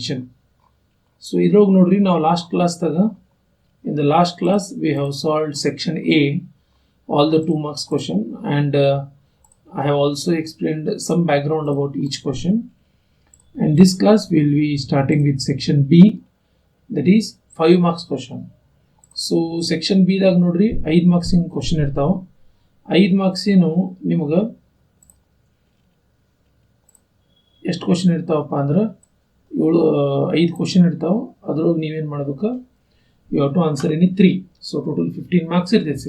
mention. So idrog nodri now last class taga, in the last class we have solved section A, all the 2 marks question, and I have also explained some background about each question. And this class we will be starting with section B, that is 5 marks question. So section B ದಾಗ ನೋಡ್ರಿ 5 marks in question ಇರ್ತಾವ. 5 marks ಏನು ನಿಮಗೆ ಎಷ್ಟು question ಇರ್ತಾವಪ್ಪ ಅಂದ್ರೆ 5 question ಇರ್ತಾವ. ಅದ್ರೊಳಗೆ ನೀವೇನು ಮಾಡಬೇಕು, you have to answer any 3. So total 15 marks ಇರ್ತೈತೆ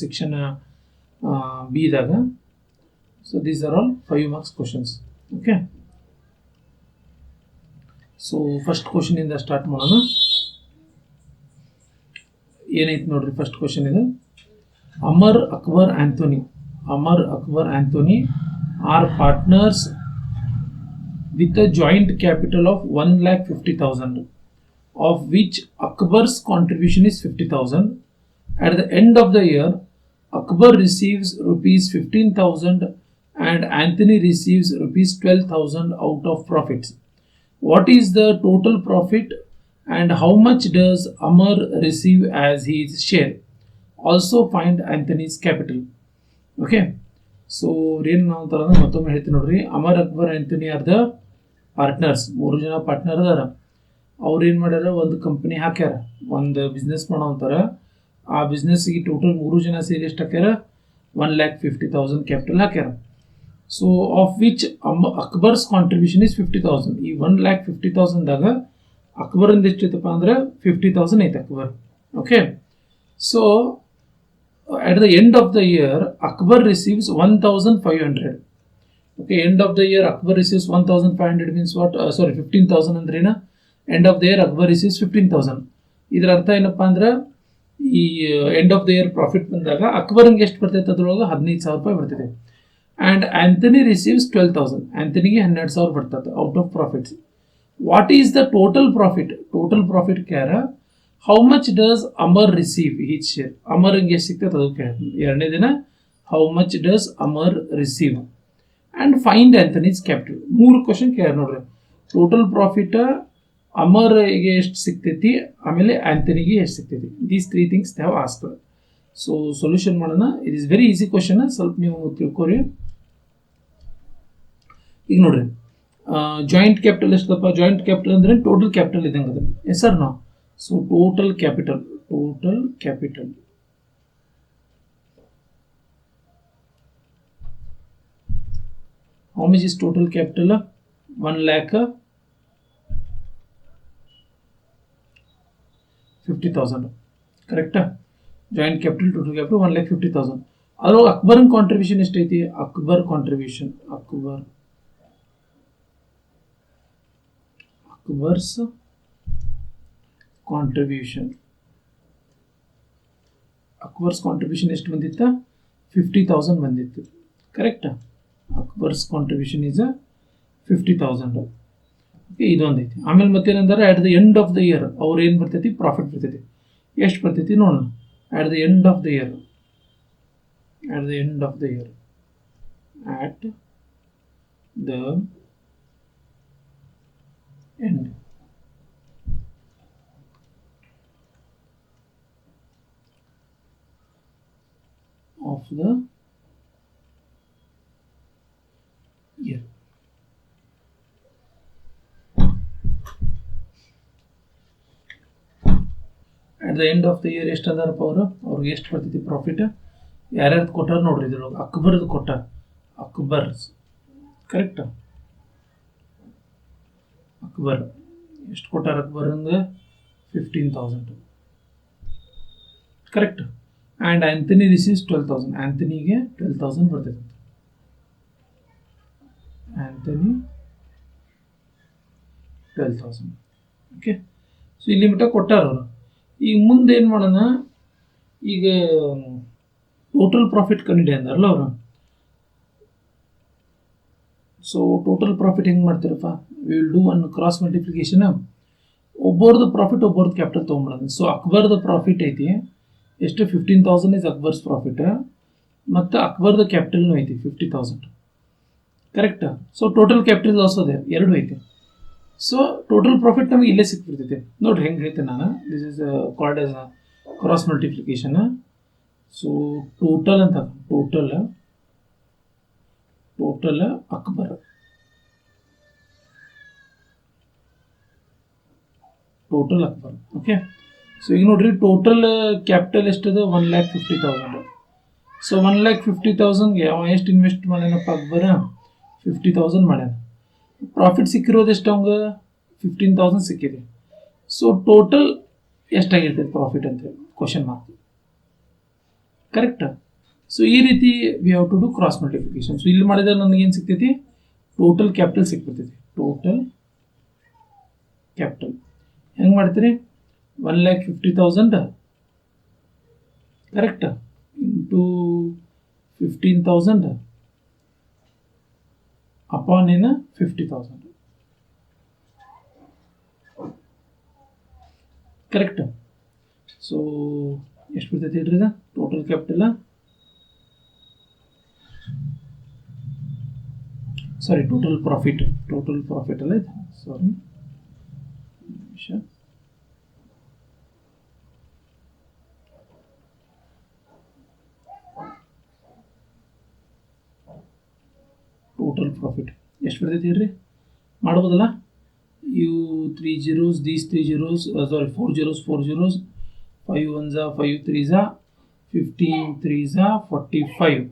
ಸೆಕ್ಷನ್ ಬಿ ದಾಗ. So these are all 5 marks questions. Okay, so first question ಇಂದ ಸ್ಟಾರ್ಟ್ ಮಾಡೋಣ. ಏನೈತೆ ನೋಡ್ರಿ, ಫಸ್ಟ್ ಕ್ವಶನ್ ಇದೆ. Amar Akbar Anthony are partners with a joint capital of 1,50,000, of which Akbar's contribution is 50,000. At the end of the year, Akbar receives rupees 15,000 and Anthony receives rupees 12,000 out of profits. What is the total profit and how much does Amar receive as his share? Also find Anthony's capital. Okay, so ಏನು ನಾವು ತರೋದು ಮತ್ತೊಮ್ಮೆ ಹೇಳ್ತೀನಿ ನೋಡ್ರಿ. Amar Akbar Anthony are the partners, 3 ಜನ partner ಅದಾರ. ಅವ್ರು ಏನು ಮಾಡ್ಯಾರ, ಒಂದು ಕಂಪನಿ ಹಾಕ್ಯಾರ, ಒಂದು ಬಿಸ್ನೆಸ್ ಮಾಡೋಂತಾರ. ಆ ಬಿಸ್ನೆಸ್ಗೆ ಟೋಟಲ್ 3 ಜನ ಸೇರಿ ಎಷ್ಟು ಹಾಕ್ಯಾರ, 1,50,000 ಕ್ಯಾಪಿಟಲ್ ಹಾಕ್ಯಾರ. So of which Akbar's contribution is 50,000. ಈ 1,50,000 ದಾಗ ಅಕ್ಬರಿಂದ ಎಷ್ಟು ಐತಪ್ಪ ಅಂದ್ರೆ 50,000 ಐತೆ Akbar. Okay, so at the end of the year Akbar receives 1,500. Okay, end of the year Akbar receives 1,500 means what, 15,000 ಅಂದ್ರೆ ಏನ, end of the year Akbar receives 15,000. ಇದರ ಅರ್ಥ ಏನಪ್ಪಾ ಅಂದ್ರೆ ಈ end of the year profit ಬಂದಾಗ ಅಕ್ಬರ್ಗೆ ಎಷ್ಟು ಬರ್ತೈತೆ, ಅದ್ರೊಳಗೆ 15,000 ರೂಪಾಯಿ ಬರ್ತೈತೆ. ಆ್ಯಂಡ್ ಆಂಥನಿ ರಿಸೀವ್ಸ್ 12,000, ಆಂಥನಿಗೆ 12,000 ಬರ್ತದೆ out of profits. What is the total profit ಕ್ಯಾರ, how much does Amar receive his share, ಅಮರ್ಗೆ ಎಷ್ಟು ಸಿಗ್ತದೆ ಅದು ಕೇಳ್ತೀನಿ. ಎರಡನೇ ದಿನ how much does Amar receive and find Anthony's capital. 3 question ಕೇಳ ನೋಡ್ರಿ. ಟೋಟಲ್ ಪ್ರಾಫಿಟ್ ಅಮರ್ಗೆ ಎಷ್ಟು ಸಿಗ್ತೈತಿ, ಆಮೇಲೆ ಆಂಥನಿಗೆ ಎಷ್ಟು ಸಿಗ್ತೈತಿ. These 3 things they have asked. So solution ಮಾಡೋಣ. It is very easy question, ಸ್ವಲ್ಪ ನೀವು ತಿಳ್ಕೊರಿ. ಈಗ ನೋಡ್ರಿ, ಜಾಯಿಂಟ್ ಕ್ಯಾಪಿಟಲ್ ಎಷ್ಟಪ್ಪ, ಜಾಯಿಂಟ್ ಕ್ಯಾಪಿಟಲ್ ಅಂದ್ರೆ ಟೋಟಲ್ ಕ್ಯಾಪಿಟಲ್ ಇದ್ದಂಗೆ ಅದ. Yes sir no. So total capital how much is total capital? 1,50,000. correct? Joint capital, total capital 1,50,000. ಅದ್ರೊಳಗೆ ಅಕ್ಬರ್ನ ಕಾಂಟ್ರಿಬ್ಯೂಷನ್ ಎಷ್ಟೈತಿ, ಅಕ್ಬರ್ಸ್ ಕಾಂಟ್ರಿಬ್ಯೂಷನ್ ಎಷ್ಟು ಬಂದಿತ್ತು, 50,000 ಬಂದಿತ್ತು. Correct? Akbar's contribution is 50,000. Okay, ಇದೊಂದೈತಿ. ಆಮೇಲೆ ಮತ್ತೇನಂದ್ರೆ at the end of the year ಅವ್ರು ಏನು ಬರ್ತೈತಿ, ಪ್ರಾಫಿಟ್ ಬರ್ತೈತಿ. ಎಷ್ಟು ಬರ್ತೈತಿ ನೋಡೋಣ. At the end of the year of the year. At the end of the year ಎಷ್ಟು ಅದಾರಪ್ಪ ಅವ್ರಿಗೆ ಎಷ್ಟು ಬರ್ತೈತಿ ಪ್ರಾಫಿಟ್, ಯಾರ್ಯಾರ್ದು ಕೊಟ್ಟಾರ ನೋಡ್ರಿ. ಇದ್ರೊಳಗೆ ಅಕ್ಬರ್ದು ಕೊಟ್ಟಾರ, ಅಕ್ಬರ್ಸ್. ಕರೆಕ್ಟ್? ಅಕ್ಬರ್ ಎಷ್ಟು ಕೊಟ್ಟಾರ, ಅಕ್ಬರ್ ಅಂದ್ರೆ 15,000. ಕರೆಕ್ಟ್? ಆ್ಯಂಡ್ ಆಂಥನಿ ರಿಸೀವ್ಸ್ 12,000, ಆಂಥನಿಗೆ 12,000 ಬರ್ತೈತೆ. ಆಂಥನಿ 12,000. ಓಕೆ, ಸೊ ಇಲ್ಲಿ ಮಟ್ಟ ಕೊಟ್ಟಾರ ಅವರು. ಈಗ ಮುಂದೆ ಏನು ಮಾಡೋಣ, ಈಗ ಟೋಟಲ್ ಪ್ರಾಫಿಟ್ ಕಂಡಿಡಿ ಅಂದಾರಲ್ಲ ಅವರು. ಸೊ ಟೋಟಲ್ ಪ್ರಾಫಿಟ್ ಹೆಂಗೆ ಮಾಡ್ತೀರಪ್ಪ, we will do one cross multiplication. ಒಬ್ಬರದು ಪ್ರಾಫಿಟ್ ಒಬ್ಬರದು ಕ್ಯಾಪಿಟಲ್ ತೊಗೊಂಬಿಡೋದು. ಸೊ ಅಕ್ಬರ್ದು ಪ್ರಾಫಿಟ್ ಐತಿ ಎಷ್ಟು, 15,000 ಇಸ್ ಅಕ್ಬರ್ಸ್ ಪ್ರಾಫಿಟ್, ಮತ್ತು ಅಕ್ಬರ್ದು ಕ್ಯಾಪಿಟಲ್ನೂ ಐತಿ 50,000. Correct? So total capital also there, 2 ಐತಿ. ಸೊ ಟೋಟಲ್ ಪ್ರಾಫಿಟ್ ನಮಗೆ ಇಲ್ಲೇ ಸಿಕ್ಬಿಡ್ತೈತೆ ನೋಡ್ರಿ ಹೆಂಗೆ ಹೇಳ್ತೇನೆ ನಾನು this is called as cross multiplication. So total ಅಂತ ಟೋಟಲ್ ಅಕ್ಬರ್ ಓಕೆ. ಸೊ ಈಗ ನೋಡ್ರಿ ಟೋಟಲ್ ಕ್ಯಾಪಿಟಲ್ ಎಷ್ಟದ 1,50,000. ಸೊ 1,50,000ಗೆ ಅವ ಎಷ್ಟು ಇನ್ವೆಸ್ಟ್ ಮಾಡ್ಯಾನಪ್ಪ ಅಕ್ಬರ 50,000 ಮಾಡ್ಯಾನ. ಪ್ರಾಫಿಟ್ ಸಿಕ್ಕಿರೋದು ಎಷ್ಟು ಅವಂಗ 15,000 ಸಿಕ್ಕಿದೆ. ಸೊ ಟೋಟಲ್ ಎಷ್ಟಾಗಿರ್ತೈತೆ ಪ್ರಾಫಿಟ್ ಅಂತ ಹೇಳಿ ಕ್ವಶನ್ ಮಾರ್ಕ್. ಕರೆಕ್ಟ್. ಸೊ ಈ ರೀತಿ we have to do cross multiplication. So ಇಲ್ಲಿ ಮಾಡಿದ್ರೆ ನನಗೇನು ಸಿಗ್ತೈತಿ ಟೋಟಲ್ ಕ್ಯಾಪಿಟಲ್ ಸಿಕ್ಬಿಡ್ತೈತಿ. ಟೋಟಲ್ ಕ್ಯಾಪಿಟಲ್ ಹೆಂಗೆ ಮಾಡ್ತೀರಿ 1,50,000 ಕರೆಕ್ಟ್ ಇಂಟು 15,000 ಅಪಾನ್ ಏನು 50,000 ಕರೆಕ್ಟ್. ಸೊ ಎಷ್ಟು ಬರ್ತೈತಿ ಹೇಳ್ರಿ ಇದು ಟೋಟಲ್ ಕ್ಯಾಪಿಟಲ್ ಸಾರಿ ಟೋಟಲ್ ಪ್ರಾಫಿಟ್ ಅಲ್ಲ ಇದು ಸಾರಿ ಟೋಟಲ್ ಪ್ರಾಫಿಟ್ ಎಷ್ಟು ಬರ್ತೈತಿ ಹೇಳ್ರಿ ಮಾಡ್ಬೋದಲ್ಲ. ಇವು 3 zeros, these 3 zeros, sorry 4 zeros, 5 ones, 5 threes, 15 threes, 45.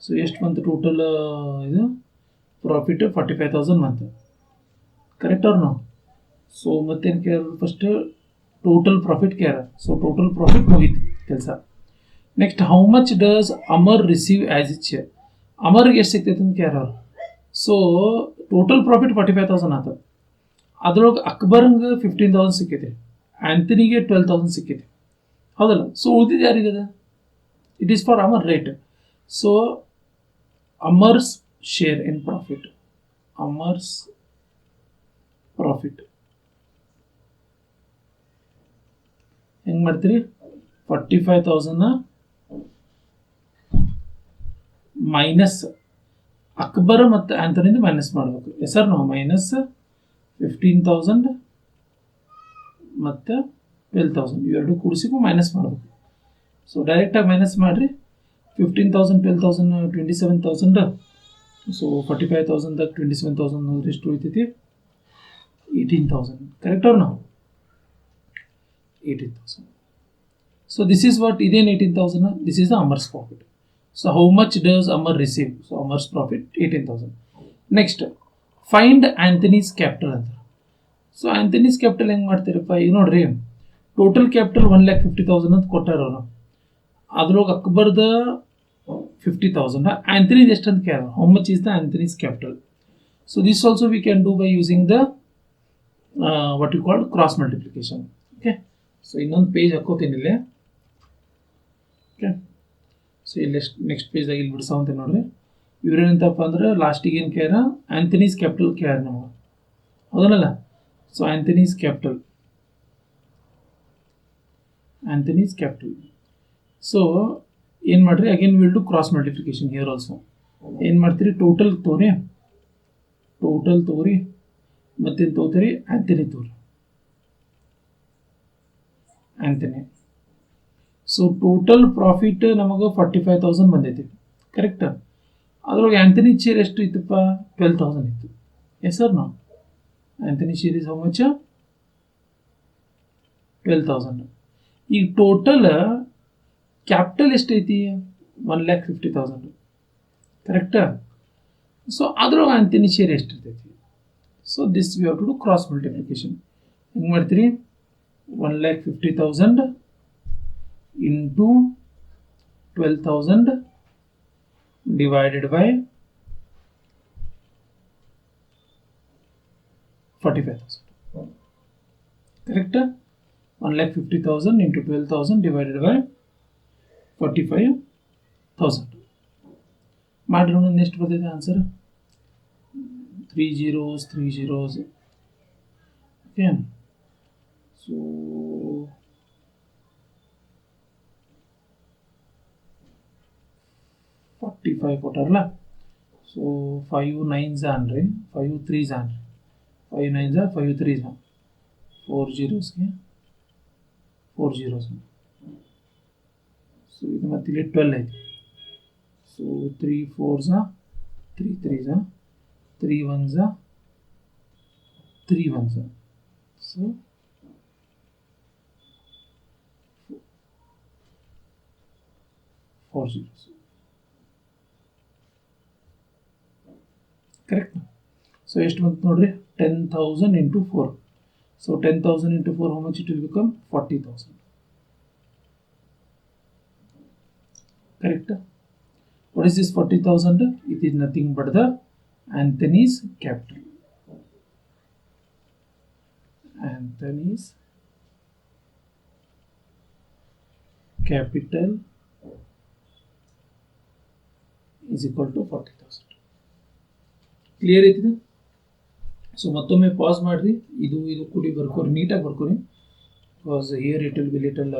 So ಎಷ್ಟು ಬಂತು ಟೋಟಲ್ ಇದು ಪ್ರಾಫಿಟ್ 45,000 ಬಂತು. ಕರೆಕ್ಟ್ ಅವ್ರು ನಾವು. ಸೊ ಮತ್ತೇನು ಕೇರ್ ಫಸ್ಟ್ ಟೋಟಲ್ ಪ್ರಾಫಿಟ್ ಕೇರ್. ಸೊ ಟೋಟಲ್ ಪ್ರಾಫಿಟ್ ಮುಗೀತು ಕೆಲಸ. Next how much does Amar receive as a share. ಅಮರ್ಗೆ ಎಷ್ಟು ಸಿಗ್ತೈತೆ ಅಂತ ಕೇರ್ ಅವ್ರು. ಸೊ ಟೋಟಲ್ ಪ್ರಾಫಿಟ್ 45,000 ಆತ. ಅದ್ರೊಳಗೆ ಅಕ್ಬರ್ಗೆ 15,000 ಸಿಕ್ಕೈತೆ, ಆ್ಯಂಥನಿಗೆ 12,000 ಸಿಕ್ಕೈತೆ ಹೌದಲ್ಲ. ಸೊ ಉಳಿದಿದ್ದು ಯಾರಿಗದ it is for Amar right. So Amar's share in profit, Amar's profit ಹೆಂಗೆ ಮಾಡ್ತೀರಿ 45,000 ಮೈನಸ್ ಅಕ್ಬರ್ ಮತ್ತು ಆ್ಯಂಥನಿಂದ ಮೈನಸ್ ಮಾಡಬೇಕು. ಸರ್ ನಾವು ಮೈನಸ್ 15,000 ಮತ್ತು 12,000 ಇವೆರಡು ಕೂಡಿಸಿಗೂ ಮೈನಸ್ ಮಾಡಬೇಕು. ಸೊ ಡೈರೆಕ್ಟಾಗಿ ಮೈನಸ್ ಮಾಡಿರಿ 15,000 12,000 27,000. ಸೊ 45,000ದಾಗ 27,000 ನೋಡ್ರಿ ಎಷ್ಟು ಉಳಿತೈತಿ 18,000 ಕರೆಕ್ಟ್ ಅವ್ರು ನಾವು 18,000. ಸೊ ದಿಸ್ ಈಸ್ ವಾಟ್ ಇದೇನು 18,000 this is the Amar's profit. So how much does Amar receive? So Amar's profit 18,000. Next, find Anthony's capital ಅಂತ. ಸೊ ಆಂಥನೀಸ್ ಕ್ಯಾಪಿಟಲ್ ಹೆಂಗೆ ಮಾಡ್ತೀರಪ್ಪ ಈಗ ನೋಡ್ರಿ ಟೋಟಲ್ ಕ್ಯಾಪಿಟಲ್ 1,50,000 ಅಂತ ಕೊಟ್ಟಾರ ಅವರು. ಅದ್ರೊಳಗೆ ಅಕ್ಬರ್ದ 50,000 ಆಂಥನೀಸ್ ಎಷ್ಟು ಅಂತ ಕೇಳ how much is the Anthony's capital. So this also we can do by using the what you called cross multiplication. Okay. So ಇನ್ನೊಂದು ಪೇಜ್ ಹಾಕೋತೀನಿ ಇಲ್ಲೇ. ಓಕೆ. ಸೊ ಇಲ್ಲಿ ನೆಕ್ಸ್ಟ್ ಪೇಜ್ದಾಗ ಇಲ್ಲಿ ಬಿಡಿಸೋಂತ ನೋಡ್ರಿ ಇವ್ರೇನಂತಪ್ಪ ಅಂದ್ರೆ ಲಾಸ್ಟಿಗೆ ಏನು ಕೇರ ಆಂಥನೀಸ್ ಕ್ಯಾಪಿಟಲ್ ಕೇರ್ ನಮಗೆ ಹೌದಲ್ಲ. ಸೊ ಆಂಥನೀಸ್ ಕ್ಯಾಪಿಟಲ್ ಸೊ ಏನು ಮಾಡಿರಿ again will do cross multiplication here also. ಏನು ಮಾಡ್ತೀರಿ ಟೋಟಲ್ ತೋರಿ ಮತ್ತೇನು ತಗೋತೀರಿ ಆಂಥನಿ ತೋರಿ ಆಂಥನಿ. ಸೊ ಟೋಟಲ್ ಪ್ರಾಫಿಟ್ ನಮಗೆ 45,000 ಬಂದೈತಿ ಕರೆಕ್ಟ್. ಅದ್ರೊಳಗೆ ಆಂಥನಿ ಶೇರ್ ಎಷ್ಟು ಇತ್ತಪ್ಪ 12,000 ಇತ್ತು. ಎಸ್ ಸರ್ ನಾವು Anthony share is how much 12,000. ಈಗ ಟೋಟಲ್ ಕ್ಯಾಪಿಟಲ್ ಎಷ್ಟೈತಿ 1,50,000 ಕರೆಕ್ಟಾ. ಸೊ ಅದ್ರೊಳಗೆ ಆಂಥನಿ ಶೇರ್ ಎಷ್ಟಿರ್ತೈತಿ. So this we have to do cross multiplication. ಹೆಂಗೆ ಮಾಡ್ತೀರಿ 1,50,000 into 12,000 divided by 45,000 correct. 1,50,000 into 12,000 divided by 45,000 ಮಾಡ್ರಿ ನೋಡಿ ಎಷ್ಟು ಬರ್ತೈತೆ ಆನ್ಸರ್ 3 zeros. ಓಕೆ. ಸೊ 45 ಕೊಟ್ಟಾರಲ್ಲ. ಸೊ 5 9s ಅನ್ರಿ 5 3s ಅನ್ರಿ 5 9s 5 3s 4 zeros ಗೆ 4 zeros. ಸೊ ಇದು ಮತ್ತೆ ಇಲ್ಲಿ 12 ಐತಿ. So 3 4s 3 3s 3 1s 3 1s. So 4 zeros. Correct. So ಎಷ್ಟು ಬಂತು ನೋಡ್ರಿ, 10,000 into 4. So 10,000 into 4, how much it will become? 40,000. Correct. What is this 40,000? It is nothing but the Anthony's capital. Anthony's capital is equal to 40,000. Clear ಐತಿದೆ? So ಮತ್ತೊಮ್ಮೆ pause ಮಾಡಿರಿ, ಇದು ಕೂಡಿ ಬರ್ಕೋರಿ, ನೀಟಾಗಿ ಬರ್ಕೋರಿ. Because here it will be little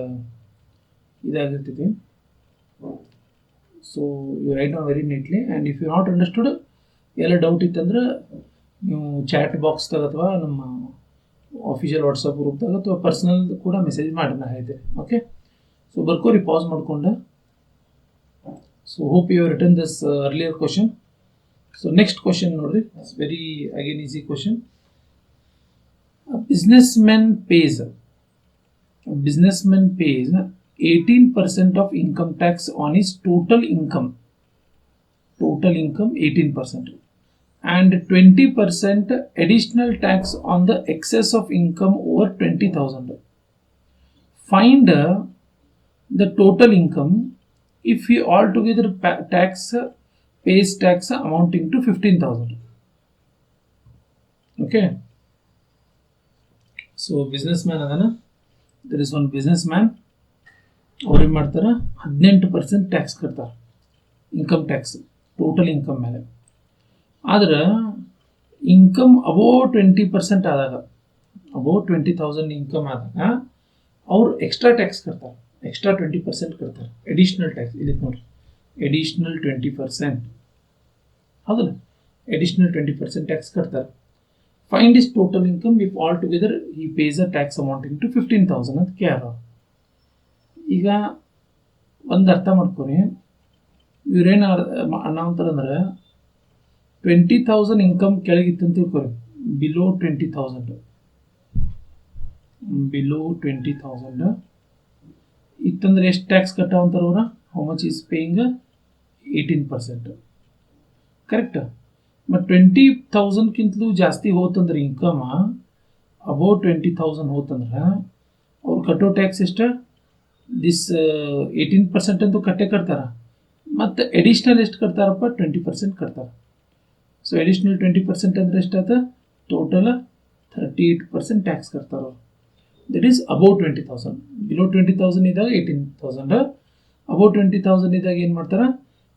ಇದಾಗಿರ್ತೈತಿ. So you write down very neatly. And if you not understood, ಎಲ್ಲ ಡೌಟ್ ಇತ್ತಂದ್ರೆ ನೀವು ಚಾಟ್ ಬಾಕ್ಸ್ದಾಗ ಅಥವಾ ನಮ್ಮ ಆಫಿಷಿಯಲ್ ವಾಟ್ಸಪ್ ಗ್ರೂಪ್ದಾಗ ಅಥವಾ ಪರ್ಸ್ನಲ್ ಕೂಡ ಮೆಸೇಜ್ ಮಾಡಿ, ನಾ ಹೇಳ್ತೇನೆ. ಓಕೆ, ಸೊ ಬರ್ಕೋರಿ ಪಾಸ್ ಮಾಡ್ಕೊಂಡು. So hope you have return this earlier question. So next question nodri, it's very again easy question. A businessman pays 18% of income tax on his total income 18%, and 20% additional tax on the excess of income over 20,000. Find the total income if he altogether pays tax amounting to 15,000. Okay, so businessman adana, there is one businessman, ಅವರು ಏನು ಮಾಡ್ತಾರೆ, 18% tax ಕಟ್ತಾರೆ, income tax total income ಮೇಲೆ. ಆದ್ರೆ income above 20% ಆದಾಗ, above 20,000 income ಆದಾಗ ಅವ್ರು extra tax ಕಟ್ತಾರೆ, ಎಕ್ಸ್ಟ್ರಾ 20% ಕಟ್ತಾರೆ, ಅಡಿಷನಲ್ ಟ್ಯಾಕ್ಸ್. ಇಲ್ಲಿ ನೋಡ್ರಿ, ಅಡಿಷನಲ್ 20%, ಹೌದಲ್ಲ, ಅಡಿಷನಲ್ 20% ಟ್ಯಾಕ್ಸ್ ಕಟ್ತಾರೆ. Find is total income if all together he pays a tax amounting to 15,000 ಅಂತ ಕೇಳ. ಈಗ ಒಂದು ಅರ್ಥ ಮಾಡ್ಕೊರಿ, ಇವ್ರೇನು ಅನ್ನೋಂತಾರಂದ್ರೆ 20,000 ಇನ್ಕಮ್ ಕೆಳಗಿತ್ತಂತ ತಿಳ್ಕೊರಿ, ಬಿಲೋ 20,000 ಇತ್ತಂದ್ರೆ ಎಷ್ಟು ಟ್ಯಾಕ್ಸ್ ಕಟ್ಟಾವಂತಾರ ಅವ್ರ? How much is paying? 18%. Correct. ಮತ್ತು 20,000ಕ್ಕಿಂತಲೂ ಜಾಸ್ತಿ ಹೋತಂದ್ರೆ ಇನ್ಕಮ್ ಅಬೌವ್ 20,000 ಹೋತಂದ್ರೆ ಅವ್ರು ಕಟ್ಟೋ ಟ್ಯಾಕ್ಸ್ ಎಷ್ಟು? ದಿಸ್ 18% ಅಂತೂ ಕಟ್ಟಾರ. ಮತ್ತು ಎಡಿಷ್ನಲ್ ಎಷ್ಟು ಕಟ್ತಾರಪ್ಪ? 20% ಕಟ್ತಾರೆ. ಸೊ ಎಡಿಷ್ನಲ್ 20% ಅಂದರೆ ಎಷ್ಟಾಯ್ತ? ಟೋಟಲ್ 38% ಟ್ಯಾಕ್ಸ್ ಕಟ್ತಾರೆ. That is above 20,000. ಬಿಲೋ 20,000 ಇದ್ದಾಗ 18,000, ಅಬೌವ್ 20,000 ಇದ್ದಾಗ ಏನು ಮಾಡ್ತಾರೆ?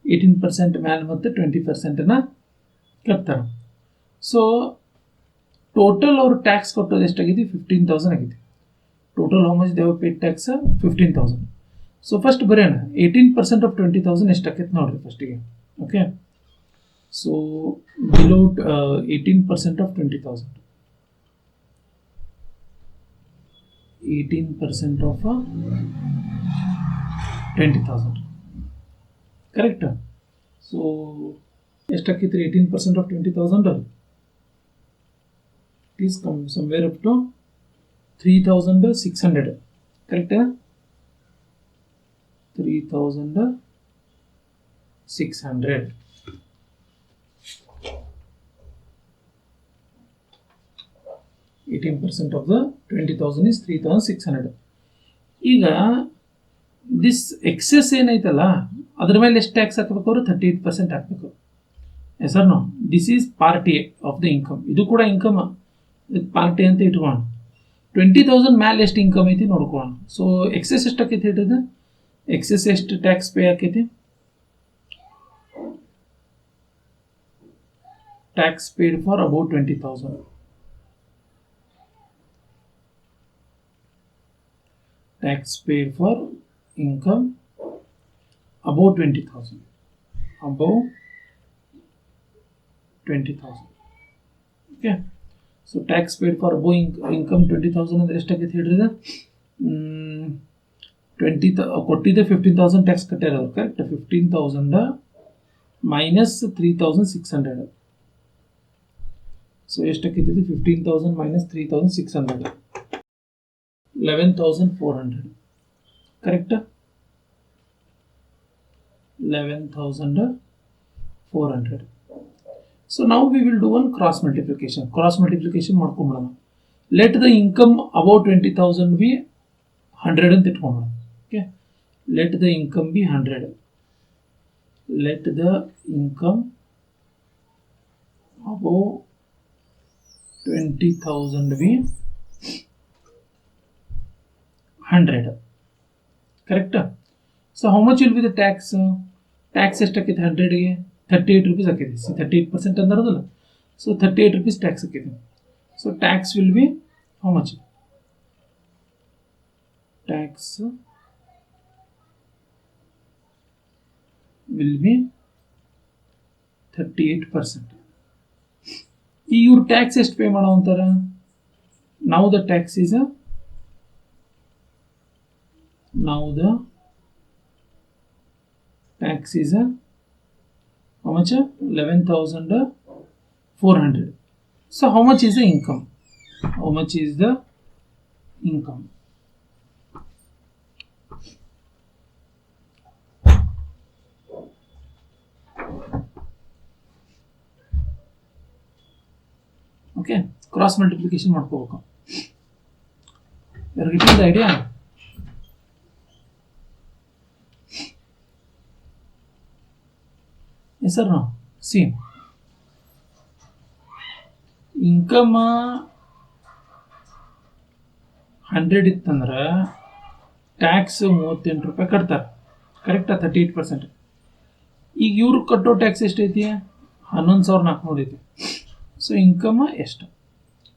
18% ಮ್ಯಾಲೆ ಮತ್ತು 20%ನ ಕಟ್ತಾರೆ. ಸೊ ಟೋಟಲ್ ಅವ್ರು ಟ್ಯಾಕ್ಸ್ ಕೊಟ್ಟೋದು ಎಷ್ಟಾಗಿದೆ? 15,000 ಆಗಿದೆ. Total how much they paid tax? 15,000. So first ಬರೆಯೋಣ, 18% ಆಫ್ 20,000 ಎಷ್ಟಾಕೈತೆ ನೋಡ್ರಿ ಫಸ್ಟಿಗೆ. Okay, so below 18% of 20,000, 18% of 20,000. Correct. So ಎಷ್ಟಾಕೈತ್ರಿ? 18% of 20,000 please come somewhere up to 3,600. ಕರೆಕ್ಟಾ? 3,600. $18% of the 20,000 is 3,600. ಈಗ ದಿಸ್ ಎಕ್ಸೆಸ್ ಏನೈತಲ್ಲ ಅದ್ರ ಮೇಲೆ ಎಷ್ಟು ಟ್ಯಾಕ್ಸ್ ಹಾಕಬೇಕು? ಅವರು 38% ಹಾಕಬೇಕು. Yes or no? This is part a of the income. ಇದು ಕೂಡ ಇನ್ಕಮ್, ಪಾರ್ಟ್ ಎ ಅಂತ ಇಟ್ಕೋಣ. 20,000 ಮ್ಯಾಲೆ ಎಷ್ಟು ಇನ್ಕಮ್ ಐತಿ ನೋಡ್ಕೋಣ. ಸೊ ಎಕ್ಸೆಸ್ ಎಷ್ಟು ಆಕೈತಿ ಹೇಳಿದ? ಎಕ್ಸೆಸ್ ಎಷ್ಟು ಟ್ಯಾಕ್ಸ್ ಪೇ ಆಕೈತಿ? Tax paid for about 20,000. Tax paid for income above 20,000. Above 20,000. Okay. So tax paid for above income 20,000 ಅಂದರೆ ಎಷ್ಟಾಗೈತೆ ಹೇಳ್ರಿ ಇದು 20 ಕೊಟ್ಟಿದ್ದೆ 15,000 ಟ್ಯಾಕ್ಸ್ ಕಟ್ಟ್ಯಾರ ಅವ್ರು ಕರೆಕ್ಟ್ 15,000 ಮೈನಸ್ 3,600 ಸೊ ಎಷ್ಟಾಗೈತೆ 15,000 minus 3,600 11,400 correct 11,400 so now we will do one cross multiplication ಮಾಡ್ಕೊಂಬಿಡೋಣ let the income above 20,000 be 100 ಅಂತ ಇಟ್ಕೊಂಬಿಡೋಣ okay let the income be 100 let the income above 20,000 be 100 correct so how much will be the tax ಎಷ್ಟಾಕೈತೆ 100ಗೆ 38 rupees ಆಕೈತೆ 38% ಅಂದರದಲ್ಲ so 38 rupees tax ಆಕೈತೆ so tax will be how much tax will be 38% ಈ ಇವ್ರು tax ಎಷ್ಟು pay ಮಾಡೋ ಅಂತಾರ now the tax is how much 11,400 so how much is the income okay cross multiplication ಮಾಡ್ಕೋಬೇಕು you are getting the idea yes or no see income 100 ಇತ್ತಂದ್ರೆ tax 38 ರೂಪಾಯಿ ಕಟ್ತಾರೆ ಕರೆಕ್ಟಾ 38% ಈಗ ಇವ್ರು ಕಟ್ಟೋ ಟ್ಯಾಕ್ಸ್ ಎಷ್ಟೈತಿ 11,400 ಐತಿ ಸೊ ಇನ್ಕಮ್ ಎಷ್ಟು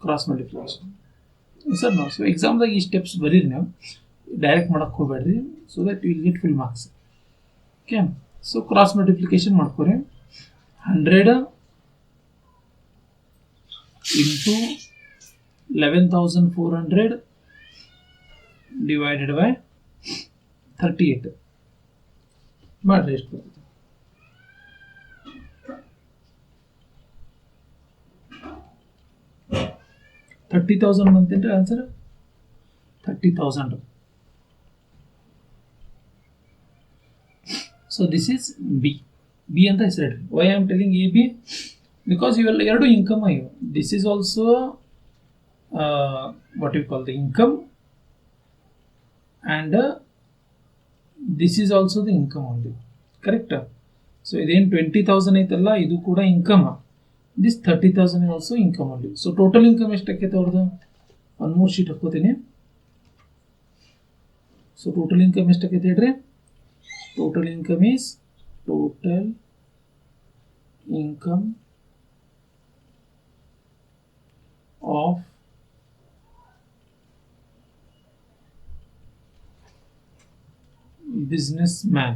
cross multiplication sir no so ಎಕ್ಸಾಮ್ದಾಗ ಈ ಸ್ಟೆಪ್ಸ್ ಬರೀರಿ ನೀವು ಡೈರೆಕ್ಟ್ ಮಾಡಕ್ಕೆ ಹೋಗ್ಬೇಡ್ರಿ so that will get full marks okay so cross multiplication ಮಾಡ್ಕೊರಿ 100 ಇಂಟು 11,400 divided by 38 ಮಾಡ್ರಿ ಎಷ್ಟು ಬರ್ತದೆ 30,000 ಬಂತೇನ್ರಿ answer 30,000 so this is b ಅಂತ ಹೆಸರು why I am telling a b because ಇವೆಲ್ಲ ಎರಡು ಇನ್ಕಮ್ ಆಗಿವೆ this is also what you call the income and this is also the income only correct so ಇದೇನು 20,000 ಐತಲ್ಲ ಇದು ಕೂಡ income this 30,000 is also income only so total income ಎಷ್ಟಾಕೈತೆ ಅವ್ರದ್ದು ಒಂದು ಮೂರು ಶೀಟ್ ಹಾಕೋತೀನಿ so total income ಎಷ್ಟಾಕೈತೆ ಹೇಳ್ರಿ total income is total income of businessman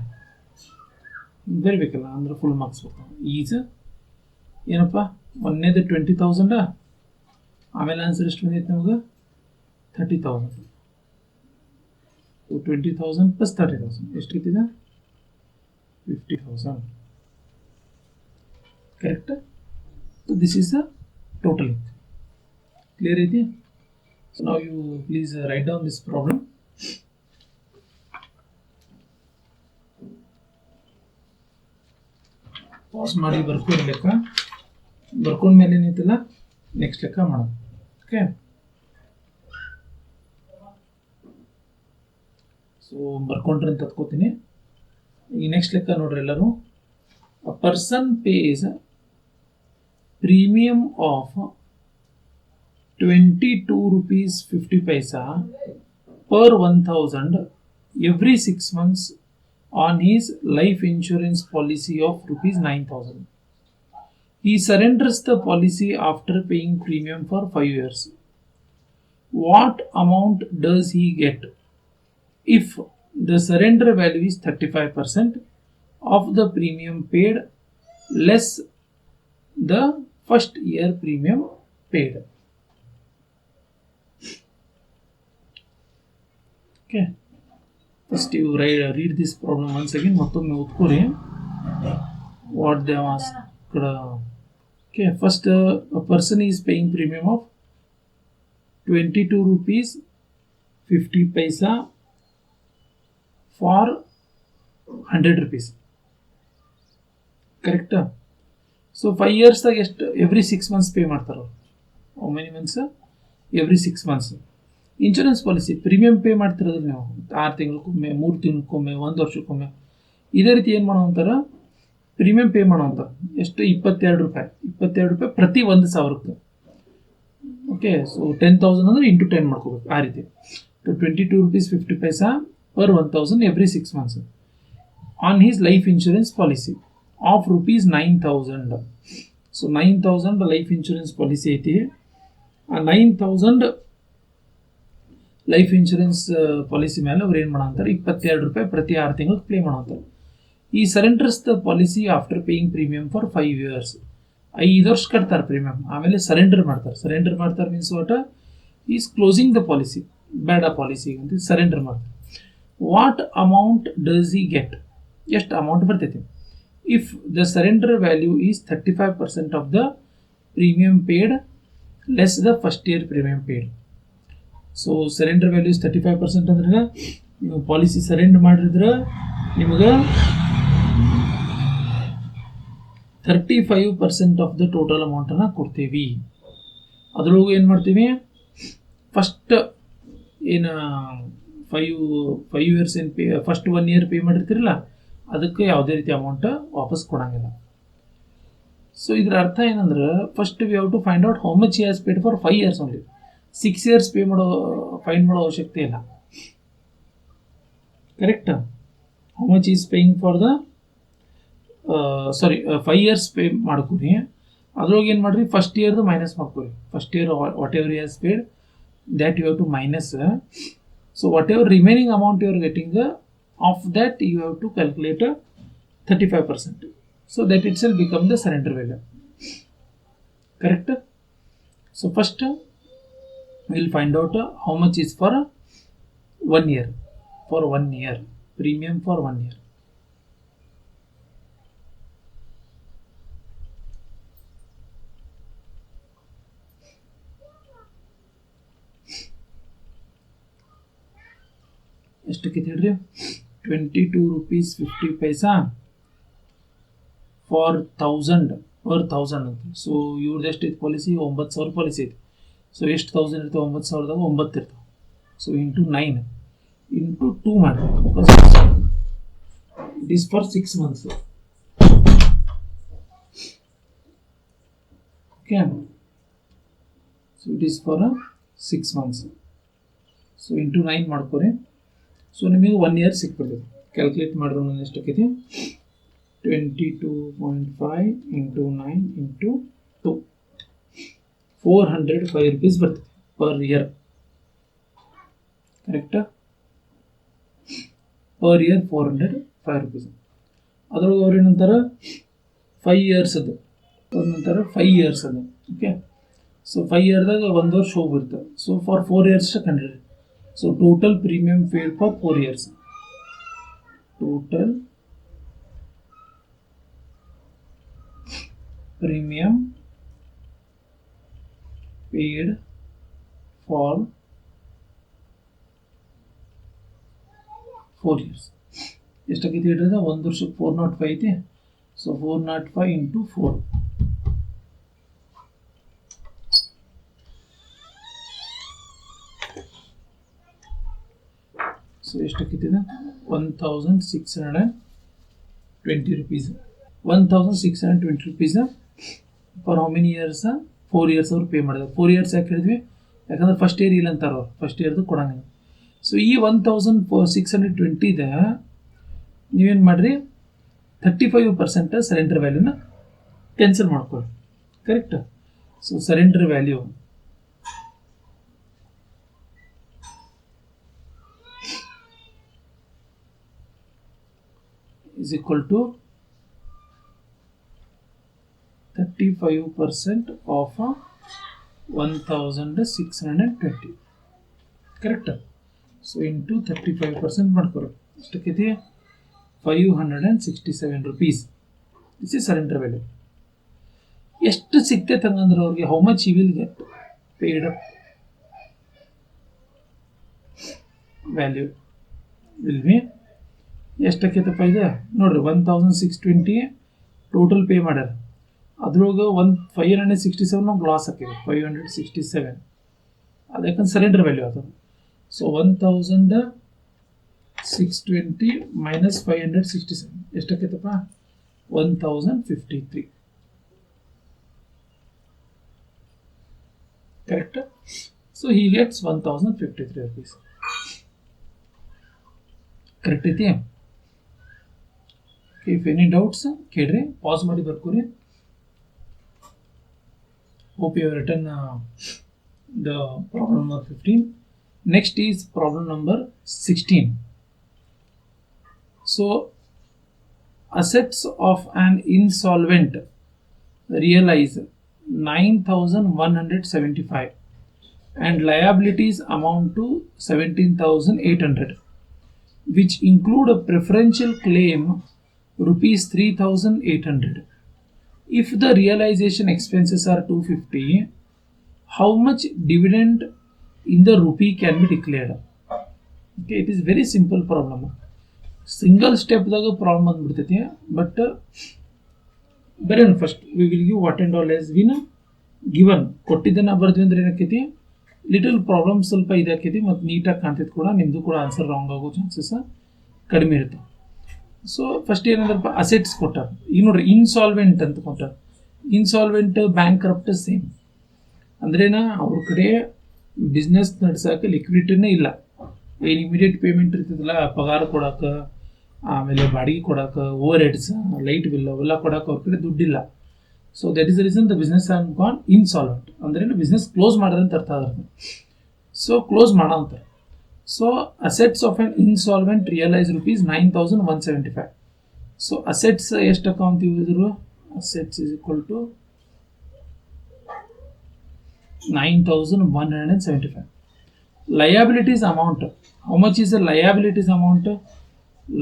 ಬರಿಬೇಕಲ್ಲ ಅಂದ್ರೆ ಫುಲ್ ಮಾರ್ಕ್ಸ್ ಬರ್ತಾವೆ ಈಸ್ ಏನಪ್ಪ ಒಂದನೇದು 20,000 ಆಮೇಲೆ ಆನ್ಸರ್ ಎಷ್ಟು ಬಂದೈತೆ ನಮಗೆ 30,000 20,000 plus 30,000 ಎಷ್ಟು ಐತಿದೆ 50,000 correct so this is the total income clear ಐತಿ so now you please write down this problem pause ಮಾಡಿ ಬರ್ಕೊಂಡು ಲೆಕ್ಕ ಬರ್ಕೊಂಡ ಮೇಲೆ ಏನೈತಲ್ಲ ನೆಕ್ಸ್ಟ್ ಲೆಕ್ಕ ಮಾಡೋಣ ಓಕೆ ಸೊ ಬರ್ಕೊಂಡ್ರೆ ಅಂತ ತತ್ಕೋತೀನಿ ಈ ನೆಕ್ಸ್ಟ್ ಲೆಕ್ಕ ನೋಡ್ರಿ ಎಲ್ಲರೂ a person pays premium of 22 rupees 50 paisa per 1,000 every 6 months on his life insurance policy of rupees 9,000. He surrenders the policy after paying premium for 5 years. What amount does he get if the surrender value is 35% of the premium paid less the first year premium paid? Okay, first you read this problem once again. ಮತ್ತೊಮ್ಮೆ ಓದ್ಕೊರಿ what they have asked. Okay, first a person is paying premium of 22 rupees 50 paisa for 100 rupees. Correct? So 5 years every 6 months pay ಮಾಡ್ತಾರ. How many months? Every 6 months. Insurance policy premium pay ಮಾಡ್ತಿರೋದು ನೀವು 6 ತಿಂಗಳಿಗೊಮ್ಮೆ, 3 ತಿಂಗಳಿಗೊಮ್ಮೆ, 1 ವರ್ಷಕ್ಕೊಮ್ಮೆ. ಇದೇ ರೀತಿ ಏನು ಮಾಡೋ ಅಂತಾರ, ಪ್ರೀಮಿಯಂ ಪೇ ಮಾಡೋ ಅಂತಾರೆ. ಎಷ್ಟು? 22 ರೂಪಾಯಿ. 22 ರೂಪಾಯಿ ಪ್ರತಿ 1,000ಕ್ಕೆ. ಓಕೆ, ಸೊ 10,000 ಅಂದರೆ ಇಂಟು 10 ಮಾಡ್ಕೋಬೇಕು. ಆ ರೀತಿ 22 rupees 50 paisa per 1,000 every 6 months on his life insurance policy of rupees 9,000. So 9,000 life insurance policy ಐತಿ. ಆ 9,000 ಲೈಫ್ ಇನ್ಶೂರೆನ್ಸ್ ಪಾಲಿಸಿ ಮೇಲೆ ಅವ್ರು ಏನು ಮಾಡೋ ಅಂತಾರೆ, 22 ರೂಪಾಯಿ ಪ್ರತಿ 6 ತಿಂಗಳಿಗೆ ಪೇ ಮಾಡೋ ಅಂತಾರೆ. ಈ surrenders the policy after paying premium for 5 years. 5 ವರ್ಷ ಕಟ್ತಾರೆ ಪ್ರೀಮಿಯಂ, ಆಮೇಲೆ ಸರೆಂಡರ್ ಮಾಡ್ತಾರೆ. ಸರೆಂಡರ್ ಮಾಡ್ತಾರೆ means what? Is closing the policy. ಬೇಡ ಪಾಲಿಸಿ ಅಂತ ಸರೆಂಡರ್ ಮಾಡ್ತಾರೆ. ವಾಟ್ ಅಮೌಂಟ್ ಡಸ್ ಈ ಗೆಟ್? ಎಷ್ಟು ಅಮೌಂಟ್ ಬರ್ತೈತಿ? If the surrender value is 35% of the premium paid less the first year premium paid. So surrender values 35% ಅಂದ್ರೆ ನೀವು policy surrender ಮಾಡಿದ್ರೆ ನಿಮಗೆ 35% ಆಫ್ ದ ಟೋಟಲ್ ಅಮೌಂಟನ್ನು ಕೊಡ್ತೀವಿ. ಅದ್ರೊಳಗೂ ಏನು ಮಾಡ್ತೀವಿ, ಫಸ್ಟ್ ಏನು 5 years ಏನು ಪೇ, ಫಸ್ಟ್ 1 year ಪೇ ಮಾಡಿರ್ತೀರಲ್ಲ, ಅದಕ್ಕೆ ಯಾವುದೇ ರೀತಿ ಅಮೌಂಟ್ ವಾಪಸ್ ಕೊಡೋಂಗಿಲ್ಲ. ಸೊ ಇದರ ಅರ್ಥ ಏನಂದ್ರೆ, first we have to find out how much he has paid for 5 years only. 6 years pay find ಮಾಡೋ ಅವಶ್ಯಕತೆ ಇಲ್ಲ. Correct? How much is paying for the 5 years pay ಮಾಡ್ಕೊರಿ. ಅದ್ರೊಳಗೆ ಏನು ಮಾಡಿರಿ, ಫಸ್ಟ್ ಇಯರ್ದು ಮೈನಸ್ ಮಾಡ್ಕೊರಿ. First year whatever has paid that you have to minus. So whatever remaining amount you are getting, of that you have to calculate 35%. So that it's will become the surrender value. Correct? So first we'll find out how much is for 1 year. For 1 year premium for 1 year. ಎಷ್ಟಕ್ಕೆ ಹೇಳ್ರಿ? 22 rupees 50 paisa for 1000 per 1000 ಅಂತ. So ಇವ್ರದ್ದು ಎಷ್ಟಿತ್ತು policy? 9,000 policy ಐತಿ. So ಎಷ್ಟು 1000 ಇರ್ತವೆ? 9,000ದಾಗ 9 ಇರ್ತವೆ. So into 9 into 2 ಮಾಡಿ, it is for 6 months. Okay, so it is for 6 months. So into 9 ಮಾಡ್ಕೊರಿ. ಸೊ ನಿಮಗೆ 1 year ಸಿಕ್ಬಿಡ್ತದೆ. ಕ್ಯಾಲ್ಕುಲೇಟ್ ಮಾಡಿದ್ರೆ ನಾನು ಎಷ್ಟಾಕೈತಿ? 22.5 ಇಂಟು 9 ಇಂಟು 2, 405 rupees ಬರ್ತದೆ ಪರ್ ಇಯರ್. ಕರೆಕ್ಟಾ? Per year 405 rupees. ಅದ್ರೊಳಗೆ ಅವ್ರು ಏನಂತಾರೆ, 5 years ಅದು. ಅವ್ರ ನಂತರ 5 years ಅದು. ಓಕೆ, ಸೊ 5 yearದಾಗ 1 ವರ್ಷ ಹೋಗ್ಬಿಡ್ತದೆ. ಸೊ ಫಾರ್ 4 years ಕಂಡ್ರಿ. So total premium paid for 4 years. Total premium paid for 4 years. ಎಷ್ಟಾಗೈತಿ ಹೇಳಿದ್ರೆ 1 ವರ್ಷಕ್ಕೆ 405 ಐತಿ. ಸೊ 405 ಇಂಟು 4, ಸೊ ಎಷ್ಟಾಗೈತಿ? 1,620 rupees. 1,620 rupees for how many years? 4 years ಅವ್ರು ಪೇ ಮಾಡಿದ್ರು. 4 years ಯಾಕೆ ಹೇಳಿದ್ವಿ? ಯಾಕಂದ್ರೆ ಫಸ್ಟ್ ಇಯರ್ ಇಲ್ಲ ಅಂತಾರೆ ಅವ್ರು, ಫಸ್ಟ್ ಇಯರ್ದು ಕೊಡಂಗಿಲ್ಲ. ಸೊ ಈ 1,620 ನೀವೇನು ಮಾಡಿರಿ, 35% ಸರೆಂಡರ್ ವ್ಯಾಲ್ಯೂನ ಕ್ಯಾನ್ಸಲ್ ಮಾಡ್ಕೊಳ್ಳಿ. Correct? So surrender value is equal to 35% of 1,620. Correct? So into 35% ಮಾಡ್ಕೊರಿ ಎಷ್ಟಕ್ಕೈತಿ 567 rupees. This is surrender value. ಎಷ್ಟು ಸಿಗ್ತೈತೆ ಹಂಗಂದ್ರೆ ಅವ್ರಿಗೆ how much he will get paid up value will be ಎಷ್ಟಕ್ಕೈತಪ್ಪ ಇದು ನೋಡ್ರಿ 1620 ಟೋಟಲ್ ಪೇ ಮಾಡ್ಯಾರ. ಅದ್ರೊಳಗೆ 567 ನಮ್ಗೆ ಲಾಸ್ ಆಗಿದೆ 567 ಅದಕ್ಕೆ ಸರೆಂಡರ್ ವ್ಯಾಲ್ಯೂ ಅದು. ಸೊ 1620 ಮೈನಸ್ 567 ಎಷ್ಟಕ್ಕೈತಪ್ಪ 1053 correct. So he gets 1053 rupees. Correct ಐತಿ. ಇಫ್ ಎನಿ ಡೌಟ್ಸ್ ಕೇಳ್ರಿ, ಪಾಸ್ ಮಾಡಿ ಬರ್ಕೋರಿ. Hope you have written the problem number 15. Next is problem number 16. So assets of an insolvent realize 9175 and liabilities amount to 17,800, which include a preferential claim rupees 3,800. If the realization expenses are 250, how much dividend in the rupee can be declared? Okay, it is very simple problem. Single step daga problem bandibirtೈತಿ. But ಬರೆಯೋಣ first. We will give what and all has been given. ಕೊಟ್ಟಿದ್ದನ್ನ ಬರ್ದ್ವಿ ಅಂದ್ರೆ ಏನಾಕೈತಿ little problem ಸ್ವಲ್ಪ ಇದಾಕೈತಿ ಮತ್ತು ನೀಟಾಗಿ ಕಾಣ್ತೈತಿ ಕೂಡ. ನಿಮ್ಮದು ಕೂಡ ಆನ್ಸರ್ ರಾಂಗ್ ಆಗೋ ಚಾನ್ಸಸ್ ಕಡಿಮೆ ಇರುತ್ತೆ. ಸೊ ಫಸ್ಟ್ ಏನಂದ್ರಪ್ಪ ಅಸೆಟ್ಸ್ ಕೊಟ್ಟಾರ. ಈಗ ನೋಡ್ರಿ ಇನ್ಸಾಲ್ವೆಂಟ್ ಅಂತ ಕೊಟ್ಟಾರ. ಇನ್ಸಾಲ್ವೆಂಟ್ ಬ್ಯಾಂಕ್ ಕರಪ್ಟ್ ಸೇಮ್ ಅಂದ್ರೇನ ಅವ್ರ ಕಡೆ ಬಿಸ್ನೆಸ್ ನಡ್ಸಕ್ಕೆ ಲಿಕ್ವಿಡಿಟಿನೇ ಇಲ್ಲ. ಏನು ಇಮಿಡಿಯೇಟ್ ಪೇಮೆಂಟ್ ಇರ್ತದಲ್ಲ ಪಗಾರ ಕೊಡೋಕೆ, ಆಮೇಲೆ ಬಾಡಿಗೆ ಕೊಡೋಕೆ, ಓವರ್ ಹೆಡ್ಸ್, ಲೈಟ್ ಬಿಲ್ ಅವೆಲ್ಲ ಕೊಡೋಕೆ ಅವ್ರ ಕಡೆ ದುಡ್ಡಿಲ್ಲ. So that is the reason the business have gone insolvent. ಅಂದ್ರೇನು ಬಿಸ್ನೆಸ್ ಕ್ಲೋಸ್ ಮಾಡೋದಂತ ಅರ್ಥ ಅದ್ರದ್ದು. ಸೊ ಕ್ಲೋಸ್ ಮಾಡೋ ಅಂತಾರೆ. So assets of an insolvent realise rupees 9175. So assets ಎಷ್ಟು ಅಕೌಂಟ್ ಇದ್ರು assets is equal to 9175. Liabilities amount. How much is the liabilities amount?